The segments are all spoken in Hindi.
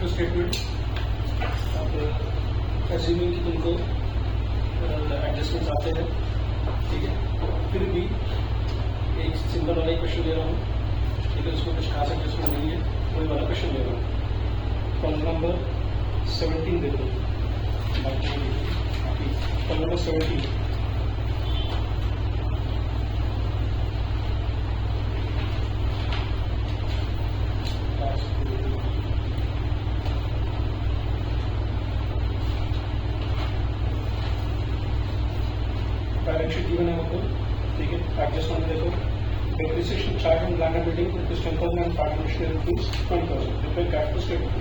फ्लो स्टेटमेंट, अब एज्यूमिंग कि तुमको एडजस्टमेंट्स आते हैं, ठीक है, फिर भी एक सिंपल वाला क्वेश्चन ले रहा हूँ, ठीक है, उसमें कुछ खास एडजस्टमेंट नहीं है, वही वाला क्वेश्चन ले रहा हूँ। प्रॉब्लम नंबर 17 देखो, problem number 17। Balance sheet given है आपको, ठीक है, एडजस्टमेंट देखो, depreciation charge on land and building rupees 10,000 and part machinery rupees 20,000, फिर कैश फ्लो स्टेटमेंट।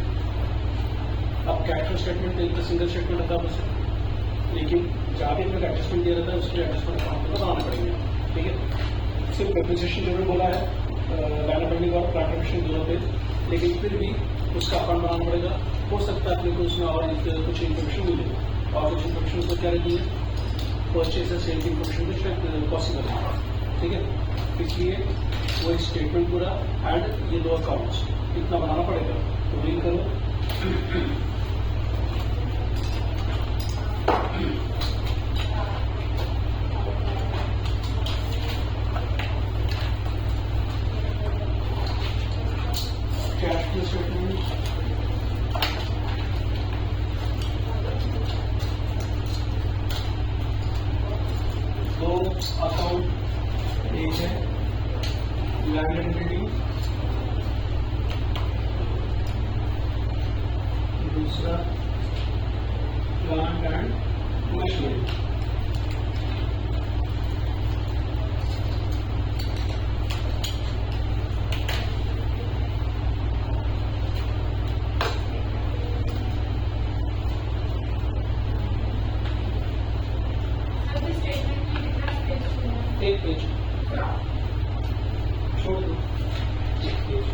अब कैश फ्लो स्टेटमेंट एक तो सिंगल स्टेटमेंट होता है बस, लेकिन जहाँ भी हमने एडजस्टमेंट दिया रहता है उसके एडजस्टमेंट अकाउंट को बनाना पड़ेगा, ठीक है। सिर्फ डेप्रिसिएशन जरूर बोला है लैंड एंड बिल्डिंग और प्लांट मशीनरी दोनों पे, लेकिन फिर भी उसका अकाउंट बनाना पड़ेगा। हो सकता है अपने को उसमें और कुछ इन्फॉर्मेशन मिले, और कुछ इन्फॉर्मेशन को क्या रहती है, परचेज एंड सेल की इन्फॉर्मेशन तो शायद पॉसिबल है, ठीक है। इसलिए वो स्टेटमेंट पूरा एंड ये दो अकाउंट्स इतना बनाना पड़ेगा, तो रीड करो। कैश फ्लो स्टेटमेंट, दो अकाउंट, एक है लैंड एंड बिल्डिंग, दूसरा प्लांट एंड मशीनरी। एक पेज छोड़ दो, एक पेज।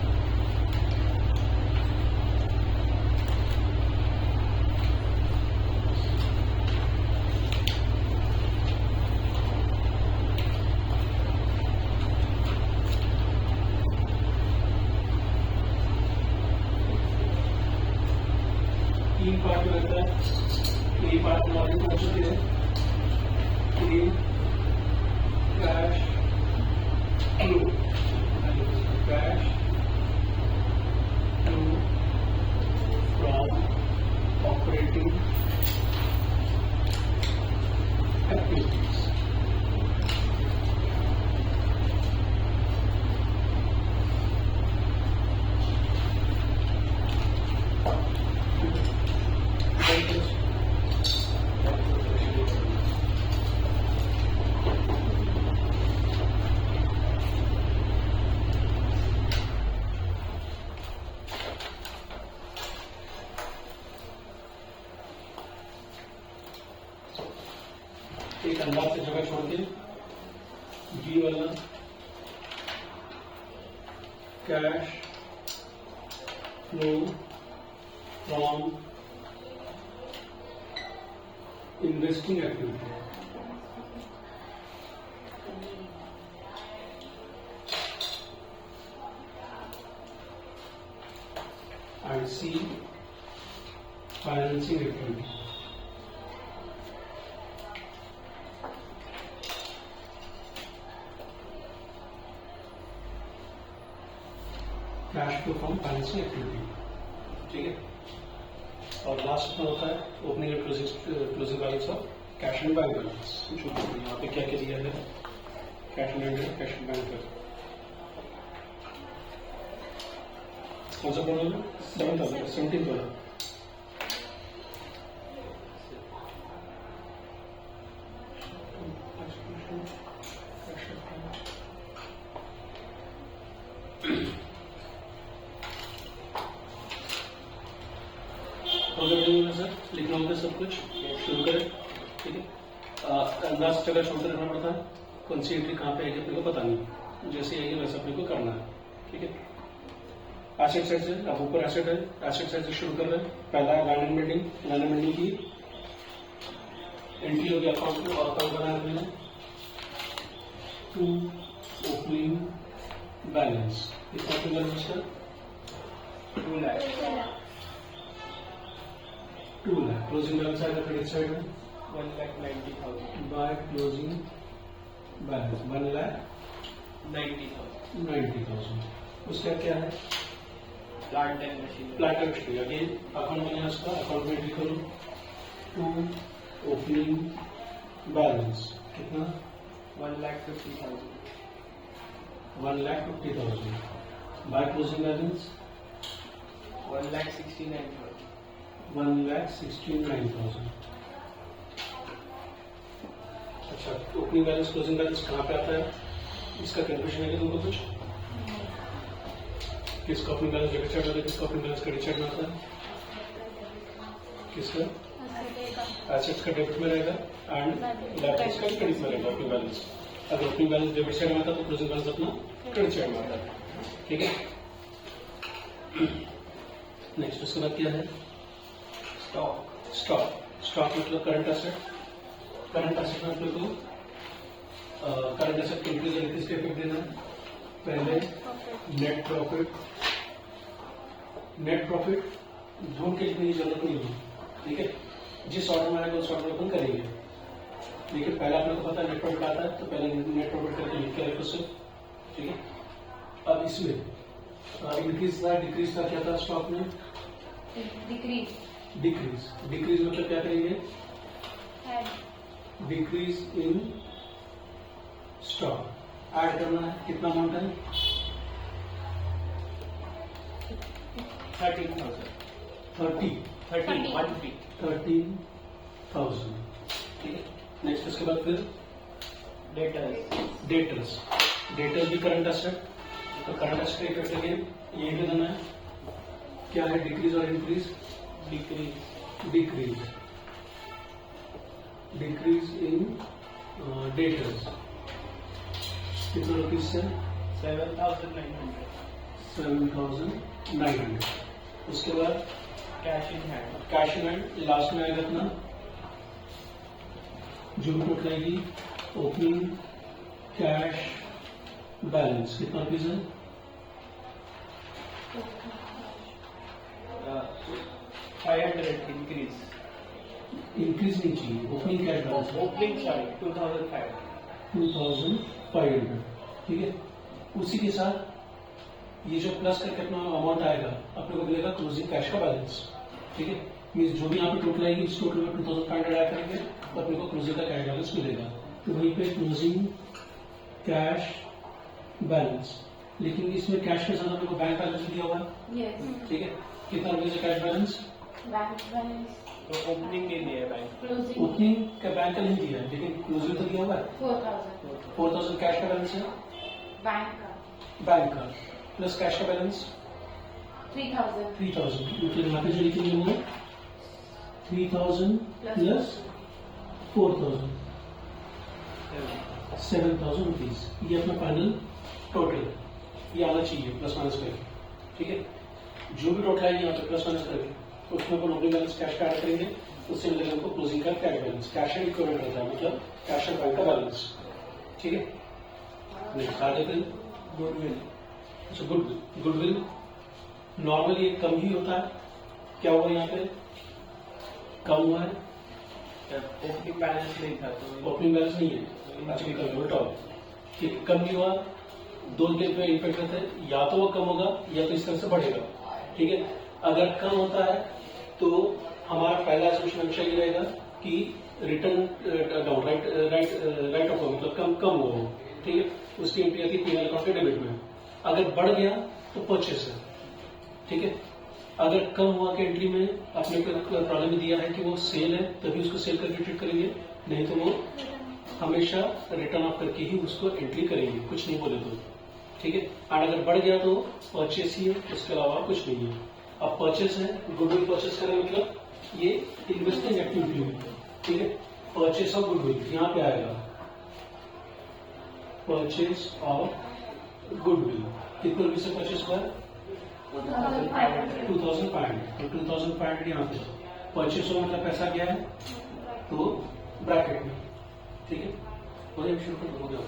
तीन पार्ट में लगता है, ये पार्ट हमारे पहुंच चुके हैं, cash flow, cash flow from operating activities. एक अंदाज से जगह छोड़ के बी वाला cash flow from investing activity, and C financing activity. Cash flow from financing activity, ठीक है। और लास्ट में होता है opening and closing balance of cash and bank balance. जो यहाँ पे क्या क्या दिया है, cash and cash and bank का कौन सा प्रॉब्लम है, 17 वाला। सर लिखना होगा सब कुछ, शुरू करें, ठीक है। अंदाज जगह छोड़कर रहना पड़ता है, कौन सी एंट्री कहाँ पे आएगी अपने को पता नहीं, जैसे आएगी वैसे अपने को करना है, ठीक है। एसेट साइड से अब ऊपर एसेट है, एसेट साइड से शुरू कर रहे हैं। पहला है land and building, land and building की एंट्री हो गया अकाउंट में, और अकाउंट बनाया हमने टू ओपनिंग बैलेंस, कितना बैलेंस है 2 लाख, 2 लाख क्लोजिंग बैलेंस आएगा क्रेडिट साइड में 1,90,000 बाय क्लोजिंग बैलेंस 1,90,000 उसका क्या है plant and machinery plant and machinery again account में उसका अकाउंट में एंट्री करो टू ओपनिंग बैलेंस कितना 1,50,000 1,50,000 बाय क्लोजिंग बैलेंस 1,69,000 1,69,000 अच्छा ओपनिंग बैलेंस क्लोजिंग बैलेंस कहाँ पे आता है इसका कैलकुलेशन है क्या तुमको कुछ किसका ओपनिंग बैलेंस डेबिट साइड में आता है किसका ओपनिंग बैलेंस क्रेडिट साइड में आता है किसका एसेट्स का डेबिट में रहेगा एंड लायबिलिटीज का क्रेडिट में रहेगा ओपनिंग बैलेंस अगर ओपनिंग बैलेंस डेबिट साइड में आता है तो क्लोजिंग बैलेंस अपना क्रेडिट साइड में आता है ठीक है नेक्स्ट उसके बाद क्या है स्टॉक स्टॉक मतलब करंट एसेट में अपने को करंट एसेट के इंक्रीज और डिक्रीज का इफेक्ट देना है पहले नेट प्रॉफिट ढूंढ के लिखने की जरूरत नहीं होगी ठीक है जिस ऑर्डर में आएगा उस ऑर्डर में अपन करेंगे लेकिन पहले अपने को पता है नेट प्रॉफिट आता है तो पहले नेट प्रॉफिट करके लिख के रखो सिर्फ ठीक है अब इसमें इंक्रीज था डिक्रीज था क्या था स्टॉक में डिक्रीज मतलब क्या करेंगे डिक्रीज इन स्टॉक ऐड करना है कितना अमाउंट है 13,000 ठीक है नेक्स्ट उसके बाद फिर डेटर्स भी करंट एसेट तो करंट एसेट का इफेक्ट अगेन यही पे देना है क्या है डिक्रीज और इंक्रीज डिक्रीज इन डेटर्स कितना रुपीज से 7,900 उसके बाद कैश इन हैंड लास्ट में आएगा अपना जो भी टोटल आएगी ओपनिंग कैश बैलेंस कितना रुपीज है 500 इंक्रीज नहीं चाहिए ओपनिंग कैश बैलेंस ओपनिंग 2,500 2,500 ठीक है उसी के साथ ये जो प्लस करके अपना अमाउंट आएगा अपने को मिलेगा क्लोजिंग कैश का बैलेंस ठीक है मीन्स जो भी यहाँ पे टोटल आएगी इस टोटल में 2,500 ऐड करेंगे तो अपने को क्लोजिंग का कैश बैलेंस मिलेगा तो वहीं पे क्लोजिंग कैश बैलेंस लेकिन इसमें कैश के साथ अपने को बैंक बैलेंस दिया हुआ है ठीक है कितना रुपये से कैश बैलेंस तो ओपनिंग के लिए बैंक ओपनिंग का बैंक का नहीं दिया है लेकिन क्लोजिंग तो दिया हुआ है 4,000 कैश का बैलेंस है बैंक का प्लस कैश का बैलेंस 3,000 मतलब यहाँ पे जो लिखेंगे वो 3,000 प्लस 4,000 7,000 रुपीज ये अपना फाइनल टोटल ये आना चाहिए प्लस माइनस करके ठीक है जो भी टोटल आएगी यहाँ पे प्लस माइनस करके तो उसमें अपन ओपनिंग बैलेंस कैश का ऐड करेंगे उससे मिलेगा हमको क्लोजिंग का cash balance cash and equivalent होता है मतलब कैश एंड बैंक का बैलेंस ठीक है नेक्स्ट आगे फिर गुडविल अच्छा गुडविल नॉर्मली कम ही होता है क्या हुआ यहाँ पे कम हुआ है ओपनिंग बैलेंस नहीं था तो ओपनिंग बैलेंस नहीं है अच्छा उल्टा ठीक कम नहीं हुआ दो के पे इफेक्ट रहता है या तो वो कम होगा या तो इस तरह से बढ़ेगा ठीक है अगर कम होता है तो हमारा पहला एसोसिएशन हमेशा ये रहेगा कि रिटर्न डाउन राइट ऑफ मतलब कम हो ठीक है उसकी एंट्री आती है पीएनएल अकाउंट के डेबिट में अगर बढ़ गया तो परचेस है ठीक है अगर कम हुआ के एंट्री में आपने प्रॉब्लम में दिया है कि वो सेल है तभी उसको सेल करके ट्रीट करेंगे नहीं तो वो हमेशा रिटर्न ऑफ करके ही उसको एंट्री करेंगे कुछ नहीं बोले तो ठीक है और अगर बढ़ गया तो परचेस ही है उसके अलावा कुछ नहीं है अब परचेस है गुडविल परचेस करें मतलब ये इन्वेस्टिंग एक्टिविटी है ठीक है परचेस ऑफ गुडविल यहाँ पे आएगा परचेस ऑफ गुडविल कितने रुपये से परचेस हुआ है 2,500 तो 2,500 यहाँ पे परचेस हुआ मतलब पैसा क्या है तो ब्रैकेट में ठीक है और एक शुरू हो गया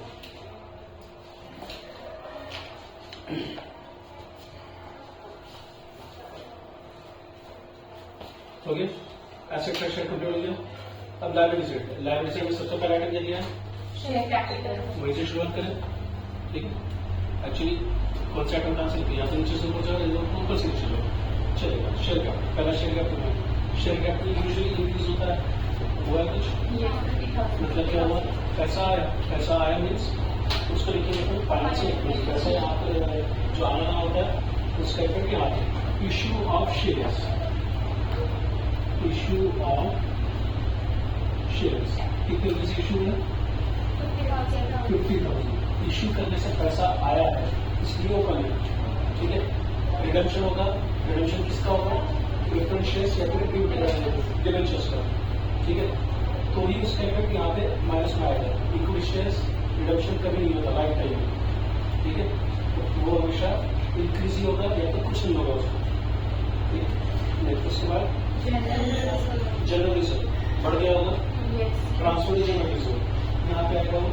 हो गया एसेट स्ट्रक्चर कंप्लीट हो गया। अब लायबिलिटी साइड, लायबिलिटी साइड में सबसे पहला आइटम क्या लिया है, शेयर कैपिटल। वही से शुरुआत करें। ठीक है, एक्चुअली कौन सा आइटम कहाँ से लिखिए, यहाँ से नीचे से ऊपर जाओ, ऊपर से नीचे जाओ, चलेगा। शेयर कैपिटल, पहला share capital, share capital usually increase होता है, हुआ है कुछ, मतलब क्या हुआ, पैसा आया, पैसा आया मीन्स उसको लिखिए फाइनेंशियल इक्विटी, पैसा यहाँ पर जो आना होता है उसका इफेक्ट यहाँ पे, issue of shares, issue of shares, कितने रुपये से इशू है, 50,000, इशू करने से पैसा आया है इसलिए ओपन है। ठीक है, रिडम्पशन होगा, रिडम्पशन किसका होगा, प्रेफरेंस शेयर्स या फिर डिबेंचर्स का। ठीक है, तो ही उसका इफेक्ट यहाँ पे माइनस में आएगा। इक्विटी शेयर्स रिडम्पशन कभी नहीं होता लाइफ टाइम में। ठीक है, तो वो हमेशा इंक्रीज ही होगा या तो कुछ नहीं होगा उसको। ठीक है, उसके बाद जनरल रिजर्व बढ़ गया होगा, ट्रांसफर जनरल रिजर्व यहाँ पे आएगा वो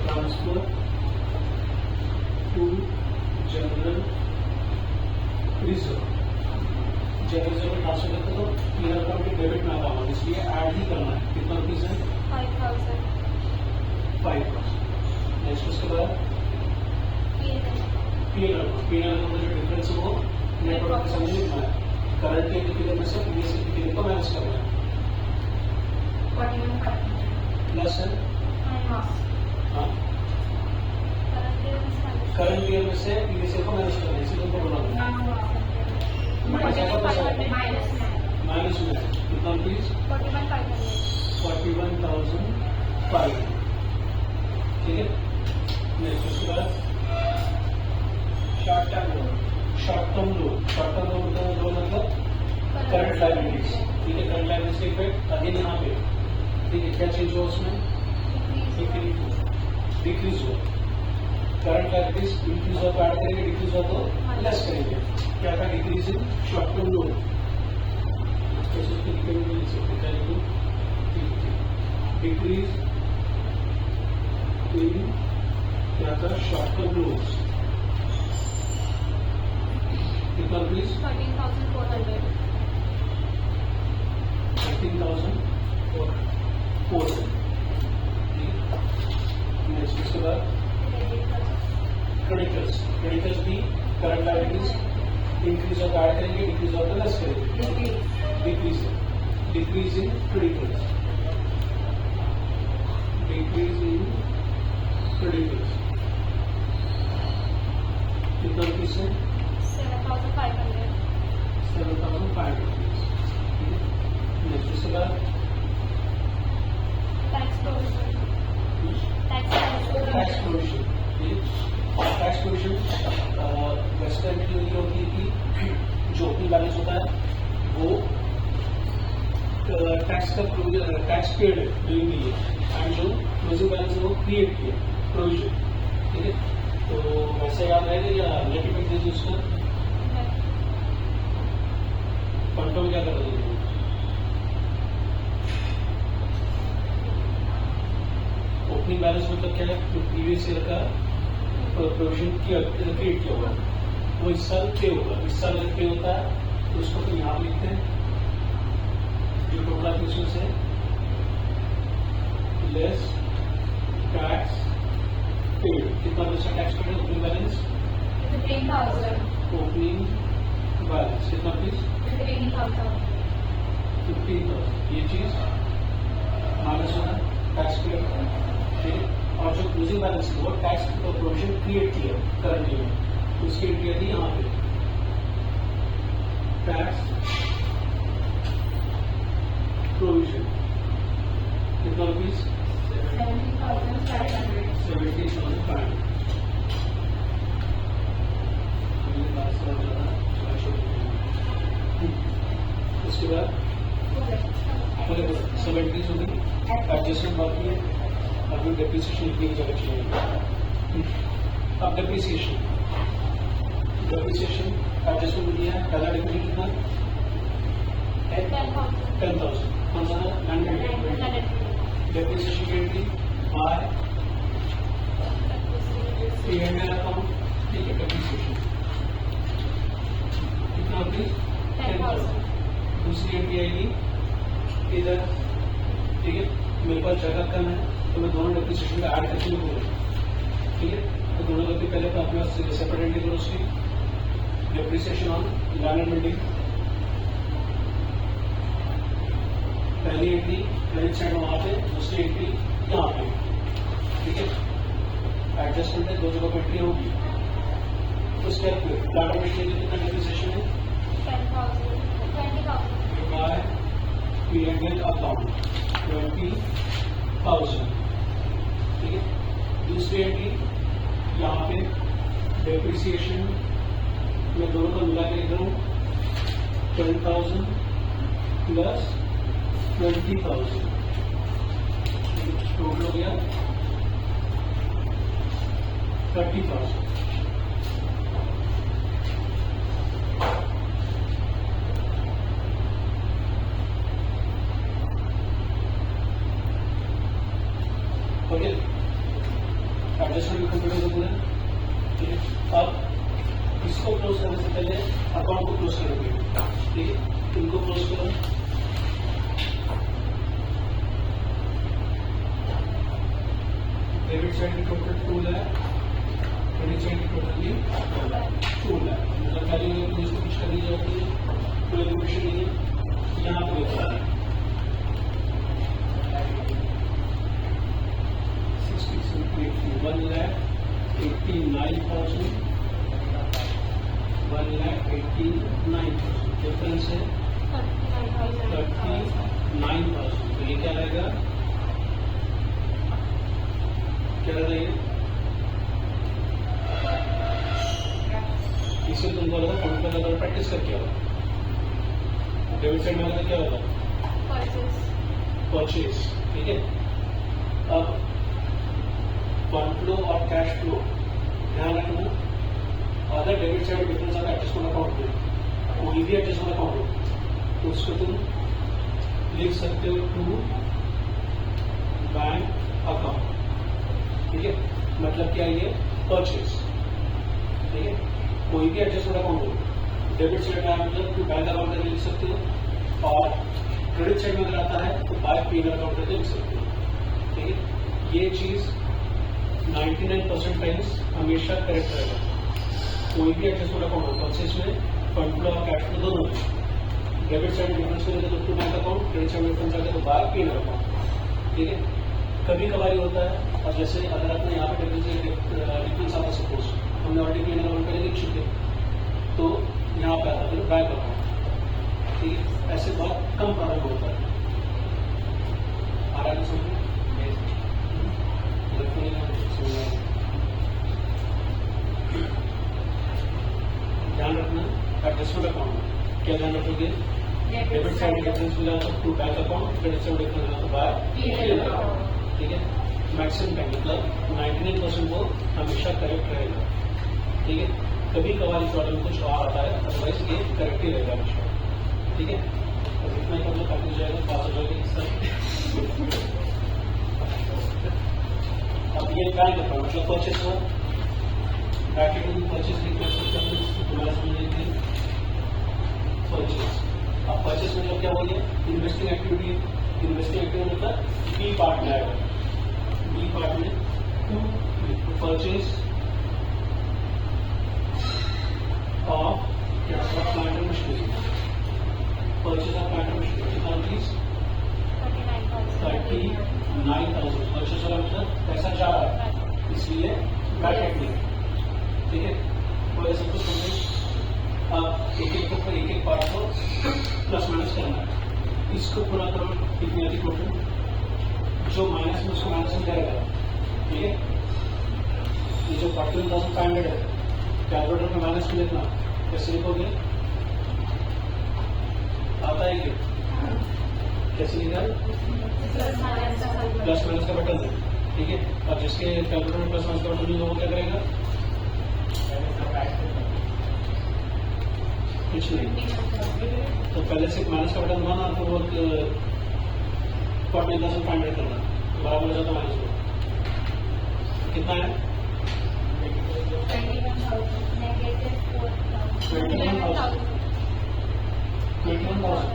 transfer to general reserve, general reserve में ट्रांसफर करते तो पीएनएल अकाउंट के डेबिट में आता होगा, इसलिए ऐड ही करना है। कितना रुपीज है, 5,000। 5,000। नेक्स्ट उसके बाद पीएनएल अकाउंट में जो डिफरेंस है वो नेट प्रॉफिट के सामने लिखना है। करंट के पीरियड में से प्रीवियस पीरियड को माइनस करना है, 41,500 प्लस है माइनस हाँ, करंट ईयर में से प्रीवियस ईयर को माइनस करना है, इसी को बोला माइनस में कितना रुपीज, 41,500। ठीक है, नेक्स्ट उसके बाद short term loan, short term loan मतलब करंट लायबिलिटीज। ठीक है, करंट लायबिलिटीज के इफेक्ट अगेन यहाँ पे। ठीक है, क्या चेंज हुआ उसमें, डिक्रीज हुआ, करंट लायबिलिटीज इंक्रीज हुआ तो ऐड करेंगे, डिक्रीज हुआ तो लेस करेंगे। क्या था, decrease in short term loan, decrease in क्या था, शॉर्ट टर्म लोन्स, कितना रुपीज, 13,400। 13,400। नेक्स्ट उसके बाद क्रेडिटर्स, क्रेडिटर्स भी करंट लायबिलिटीज इंक्रीज और ऐड करेंगे, डिक्रीज और लेस करेंगे, decrease in creditors, decrease in creditors कितना रुपीज है, 7,500। 7,500। नेक्स्ट उसके बाद tax provision. Tax provision, tax provision वैसे टाइम की होती है कि जो ओपनिंग बैलेंस होता है वो टैक्स का टैक्स पेड है ड्यूरिंग द ईयर, एंड जो क्लोजिंग बैलेंस है वो क्रिएट किया प्रोविजन। ठीक है, तो वैसे याद रहेगा या नेगेटिव इफेक्ट उसका कंट्रोल क्या कर रहे हैं, ओपनिंग बैलेंस मतलब क्या है, प्रीवियस ईयर का प्रोविजन क्रिएट किया हुआ है वो इस साल पे होगा, इस साल पे होता है तो उसको फिर यहाँ लिखते हैं जो टोटल एप्लीकेशन है लेस टैक्स पेड, कितना पैसा टैक्स पेड है, ओपनिंग बैलेंस 15,000। ओपनिंग बैलेंस कितना प्लीज, 15,000। 15,000, ये चीज माइनस होना टैक्स पेड। ठीक है, और जो क्लोजिंग बैलेंस है वो टैक्स प्रोविजन क्रिएट किया करंट ईयर में, उसकी एंट्री आती है यहाँ पे टैक्स प्रोविजन कितना रुपीज, 70,500। 70,500। उसके बाद सब एंट्रीज होगी, एडजस्टमेंट बाकी है, अभी डेप्रिसिएशन लिखने की जगह चाहिए। अब डेप्रिसिएशन एडजस्टमेंट दिया है, पहला डेप्रिसिएशन कितना, 10,000, कौन सा लैंड डेप्रिसिएशन की एंट्री बाय पीएनएल अकाउंट। ठीक है, डेप्रिसिएशन कितना रुपीज, 10,000। दूसरी एंट्री आएगी इधर, ठीक है। मेरे पास जगह कम है तो मैं दोनों डेप्रिसिएशन का ऐड करके लिखूंगा, ठीक है। तो दोनों करके पहले तो अपना सेपरेट एंट्री करो उसकी, depreciation on land and building, पहली एंट्री क्रेडिट साइड वहां पे, दूसरी एंट्री यहाँ पे, ठीक है। एडजस्टमेंट है, दो जगह पर एंट्री होगी। तो उसके बाद प्लांट मशीनरी की कितना डेप्रिसिएशन है? 10,000, 20,000. बाय P&L अकाउंट 20,000, ठीक है। दूसरी एंट्री यहाँ पे डेप्रिसिएशन मैं दोनों को मिला के लिख रहा हूँ 10,000 प्लस 20,000, टोटल हो गया 30,000। ओके, एडजस्टमेंट कंप्यूटर से पूरा, ठीक है। अब इसको क्लोज करने से पहले अकाउंट को क्लोज करोगे, ठीक है। इनको क्लोज करो, डेबिट साइड की टोटल 2 लाख, क्रेडिट साइड की टोटल 2 लाख, मतलब पहले पुलिस को कुछ करनी जाती है, कोई एजुकेशन नहीं है, यहाँ पे होता है 1,89,000, 1,89,000, डिफरेंस है 39,000। तो ये क्या रहेगा, क्या रहेगा ये? इसे तुम बोलोगे फंड पर अगर प्रैक्टिस करके आओ, डेबिट साइड में क्या होगा? परचेज, ठीक है। अब फंड फ्लो और कैश फ्लो ध्यान रखना, अगर डेबिट साइड डिफरेंस अगर एडजस्टमेंट अकाउंट में कोई भी एडजस्टमेंट अकाउंट हो तो उसको तुम लिख सकते हो टू बैंक अकाउंट, ठीक है। मतलब क्या ये परचेज, ठीक है। कोई भी एडजस्टमेंट अकाउंट हो डेबिट साइड में मतलब टू बैंक अकाउंट करके लिख सकते हो, और क्रेडिट साइड में अगर आता है तो बाय P&L अकाउंट करके लिख सकते हो, ठीक है। ये चीज 99% टाइम्स हमेशा करेक्ट रहेगा। कोई भी एडजस्टमेंट अकाउंट हो परचेज में, फंड फ्लो और कैश फ्लो दोनों में, डेबिट साइड डिफरेंस में तो to bank account, credit side difference आगे तो बाय P&L अकाउंट, ठीक है। कभी कभार होता है, और जैसे अगर आपने यहाँ पे डिफरेंस आता सपोज हमने ऑलरेडी P&L अकाउंट पहले लिख चुके, तो यहाँ पे आता फिर बैंक अकाउंट, ठीक है। ऐसे बहुत कम प्रॉब्लम होता है। आ रहा है समझ? ध्यान रखना एडजस्टमेंट अकाउंट क्या ध्यान रखोगे? डेबिट साइड डिफरेंस मिला तो to bank account, credit side difference मिला तो बाय P&L अकाउंट, ठीक है। मैक्सिमम टाइम मतलब 99% वो हमेशा करेक्ट रहेगा, ठीक है। कभी कभार प्रॉब्लम कुछ और आता है, अदरवाइज ये करेक्ट ही रहेगा हमेशा, ठीक है। तो इतना ही मतलब काफी हो जाएगा, पास हो जाएगा इस तरह। अब ये बैंक अकाउंट मतलब परचेस हुआ, ब्रैकेट में परचेस लिख सकते हैं, तुम्हारा समझ परचेस। अब परचेस मतलब क्या हो गया? इन्वेस्टिंग एक्टिविटी, इन्वेस्टिंग एक्टिविटी मतलब बी पार्ट में आएगा, बी पार्ट में purchase of plant and machinery, purchase of plant and machinery कितना प्लीज? 39,000। परचेस वाला मतलब पैसा जा रहा है, इसलिए ब्रैकेट में, ठीक है। तो ऐसा कुछ समझे, आप एक एक पार्ट को प्लस माइनस करना है, इसको पूरा करो कितनी आती टोटल, जो माइनस में उसको माइनस में जाएगा, ठीक है। ये जो 41,500 है, कैलकुलेटर में माइनस में लिखना, कैसे लिखोगे? आता है क्या? कैसे लिखा? प्लस माइनस का बटन है, ठीक है। और जिसके कैलकुलेटर में प्लस माइनस का बटन नहीं होगा वो क्या करेगा? कुछ नहीं, तो पहले से माइनस का बटन दबाना, तो वो 40,500 करना, बराबर हो जाता माइनस को। कितना है? 21,000।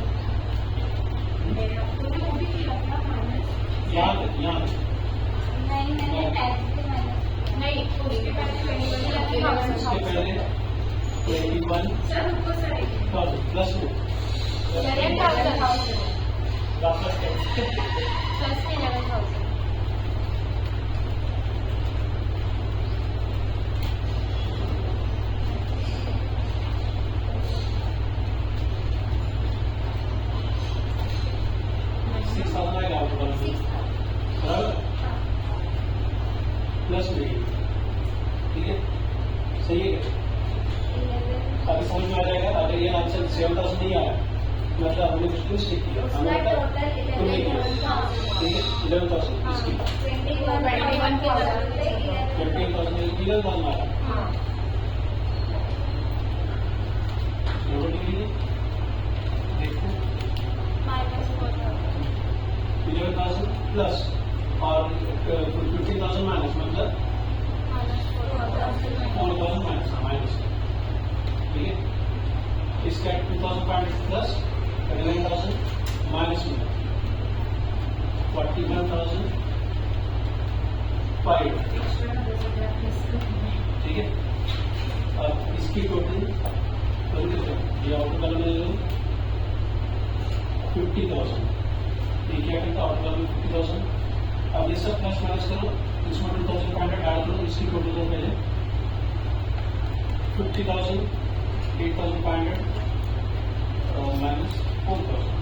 उसके पहले 21,000 प्लस में 11,000 वापस कर plus 11,000. 6,000 आएगा आपके पास 6,000. बराबर हाँ. प्लस में ठीक है सही है क्या? 11,000. अभी समझ में आ जाएगा अगर ये आंसर 7,000 नहीं आया मतलब हमने कुछ मिस्टेक किया हमने उसका total कुछ नहीं किया 11,000. ठीक है 11,000 हाँ. इसकी 21,000 से 28,000 11,000 मारा हाँ. नोट कीजिए देखो minus 4,000. 11,000 प्लस और 15,000 माइनस मतलब Minus 4,000. 4,000 माइनस ठीक है इसका 2,500 प्लस 11,000 माइनस में 41,500 ठीक है अब इसकी टोटल ये आउटर कॉलम में 50,000 ये क्या करता है आउटर कॉलम में 50,000 अब ये सब प्लस माइनस करो इसमें 2,500 ऐड करो इसकी टोटल को पहले 50,000 8,500 minus 4,000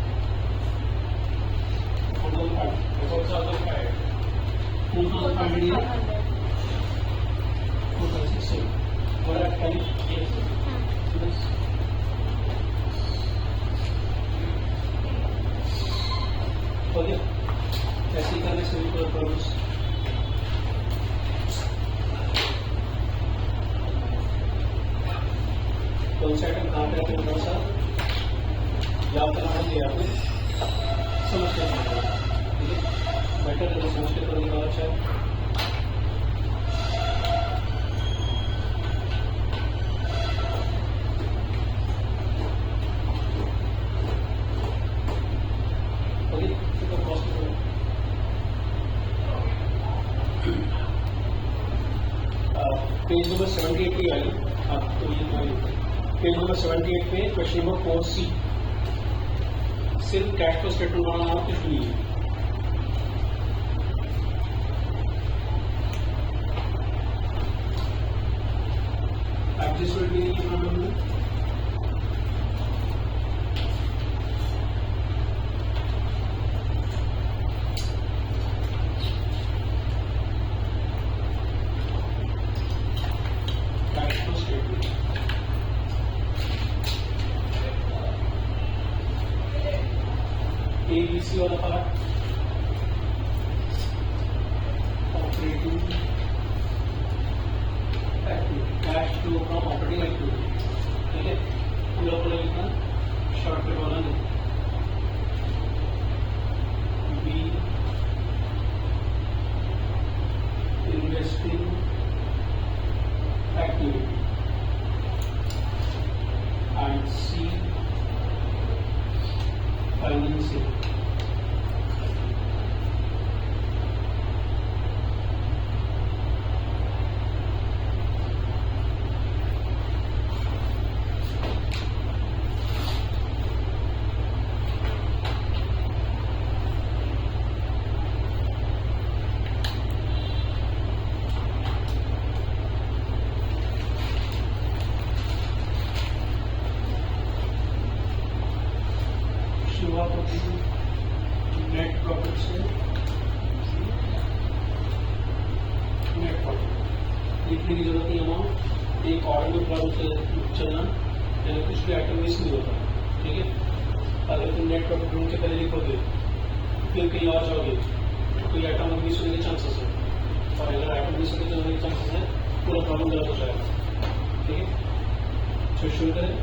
4,500 ये 4,600 और एक्चुअली प्लस हो गया ऐसे ही करने से भी कोई प्रॉब्लम कौन सा आइटम कहाँ पे आते हैं थोड़ा सा याद करना चाहिए आपको समझ के ठीक है बेटर है तो समझ के करने का अच्छा है ओके तो कॉस्ट पेज नंबर 78 पे आई तो ये पेज नंबर 78 पे क्वेश्चन नंबर 4C सिर्फ कैश फ्लो स्टेटमेंट बनाना हो कुछ नहीं है एडजस्टमेंट भी नहीं है प्रॉब्लम में कैश फ्लो स्टेटमेंट ABC वाला part operating activity cash flow from operating activity ठीक है पूरा पूरा लिखना शॉर्टकट वाला नहीं B investing activity and C financing शुरुआत होती है नेट प्रॉफिट से नेट प्रॉफिट लिखने की जरूरत नहीं अमाउंट एक ऑर्डर में प्रॉब्लम से चलना यानी कुछ भी आइटम मिस नहीं होता ठीक है अगर तुम नेट प्रॉफिट ढूंढ के पहले लिखोगे फिर कहीं और जाओगे तो कोई आइटम मिस होने के चांसेस है और अगर आइटम मिस होने के चांसेस है पूरा प्रॉब्लम गलत हो जाएगा ठीक है तो शुरू करें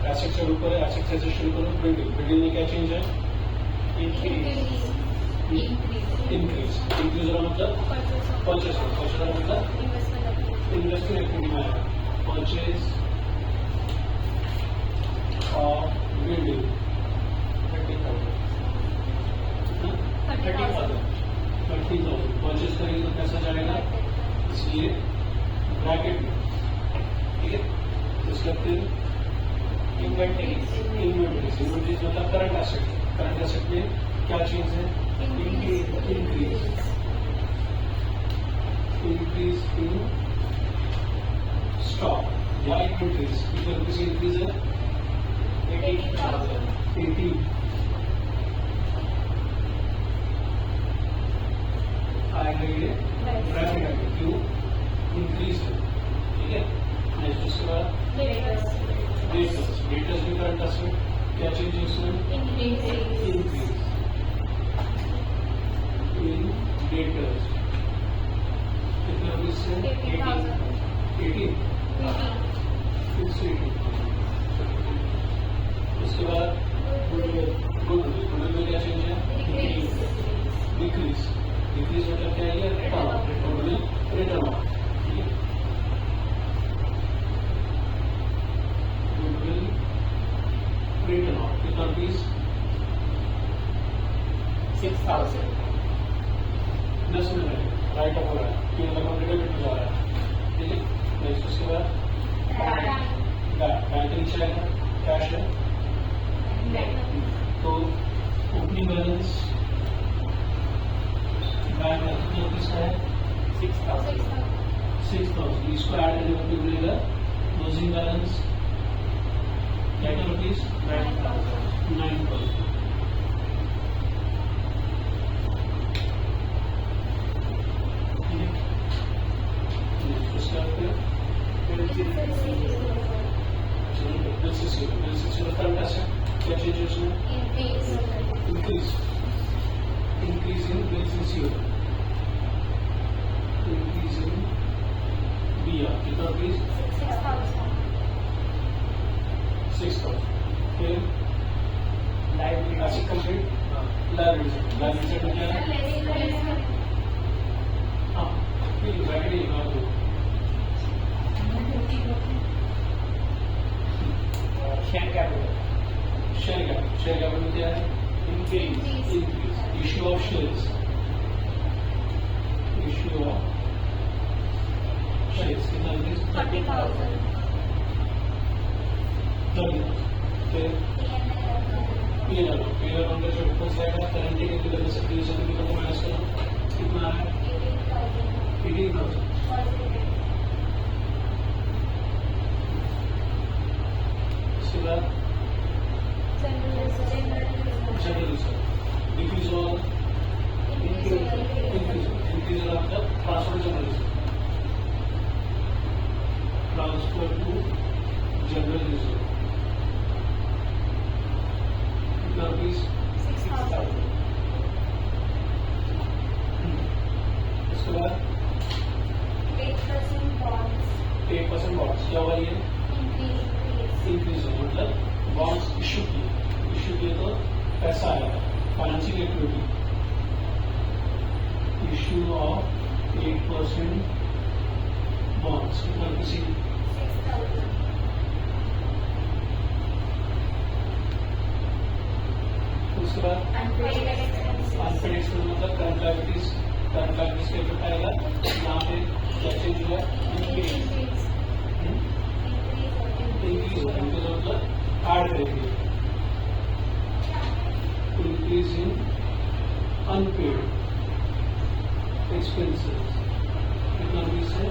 एसेट से ऊपर है एसेट से शुरू करो बिल्डिंग बिल्डिंग में क्या चेंज है इंक्रीज इंक्रीज का मतलब परचेज परचेज का मतलब इन्वेस्टमेंट एक्टिविटी में आएगा परचेज ऑफ बिल्डिंग 30,000 परचेज करेंगे तो कैसा जाएगा इसलिए ब्रैकेट में उसके बाद फिर Inventories. इन्वेंटरीज मतलब करंट एसेट में क्या चीज है? इंक्रीज इन स्टॉक या इन्वेंटरीज कितने रुपये से इंक्रीज है? 80,000. 80 आएगा ये ब्रैकेट आएगा क्यों? इंक्रीज है, ठीक है। नेक्स्ट उसके बाद डेटर्स भी करंट एसेट क्या चीज है उसमें? इंक्रीज इन डेटर्स कितने रुपये से? 80 फिर से 80 उसके बाद गुडविल में क्या चेंज है? डिक्रीज मतलब क्या है? रिटर्न ऑफ ठीक है। गुडविल रिटर्न ऑफ कितना रुपीज? 6,000. 10 में राइट ऑफ हो रहा है कि मतलब क्रेडिट में जा रहा है, ठीक है। नेक्स्ट उसके बाद बैंक नीचे आएगा, कैश है तो ओपनिंग बैलेंस बैंक का कितना रुपीज का है? 6,000. 6,000 इसको ऐड करने पर मिलेगा क्लोजिंग बैलेंस क्या रुपीज? 9,000 उसके बाद फिर करंट एसेट क्या चीज है उसमें? Increase in bills receivable increase in बिया कितना रुपीज? 6,000 फिर Liability. एसेट कंप्लीट लाइबिलिटी में क्या है? हाँ फिर ब्रैकेट ही लगा दो Share capital. शेयर कैपिटल में क्या है? Increase. Increase issue of shares कितना रुपीज? 30,000. 30,000 फिर पीएनएल का जो डिफरेंस आएगा करंट के कितने में से यूज होने को माइनस करो कितना है? 18,000 उसके बाद जनरल रिजर्व डिक्रीज और इंक्रीज और आपका ट्रांसफर टू जनरल रिजर्व कितना रुपीज? 6,000. उसके बाद 8% बॉन्ड्स क्या हुआ? ये इंक्रीज हो मतलब बॉन्ड्स इशू किए तो पैसा आएगा financial activity issue of 8% bonds कितना किसी उसके बाद अनपेड एक्सपेंस मतलब करंट लायबिलिटीज के ऊपर आएगा यहाँ पे क्या चेंज हुआ? इंक्रीज मतलब ऐड करेंगे इंक्रीज इन अनपेड एक्सपेंसेस कितना रुपीज है?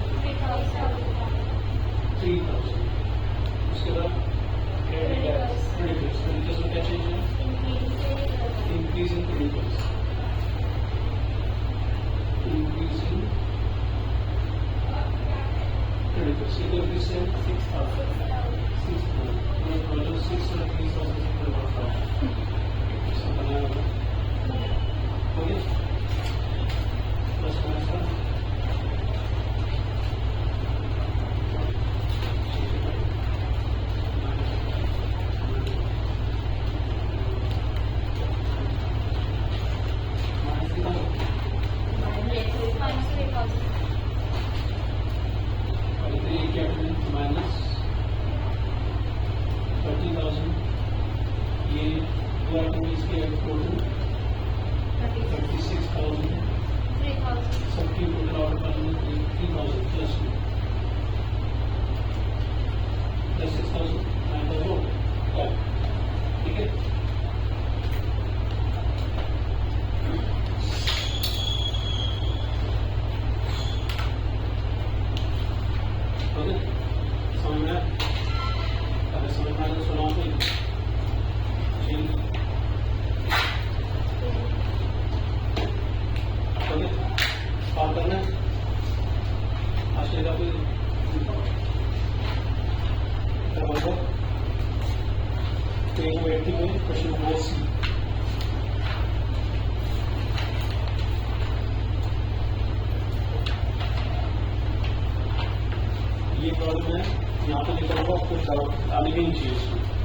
3,000 उसके बाद क्रेडिटर्स में क्या चेंज है? इंक्रीज इन क्रेडिटर्स कितने रुपीज है? 6,000. 30,000 ये दो आइटम्स के टोटल 36,000 सबकी total order 3,000 plus 6,000 minus 1 of G okay call करना है आशय का कोई बोलो तो एक व्यक्ति में क्वेश्चन नंबर सी ये प्रॉब्लम है यहाँ पे लिखा हुआ कुछ डाउट आने भी नहीं चाहिए इसमें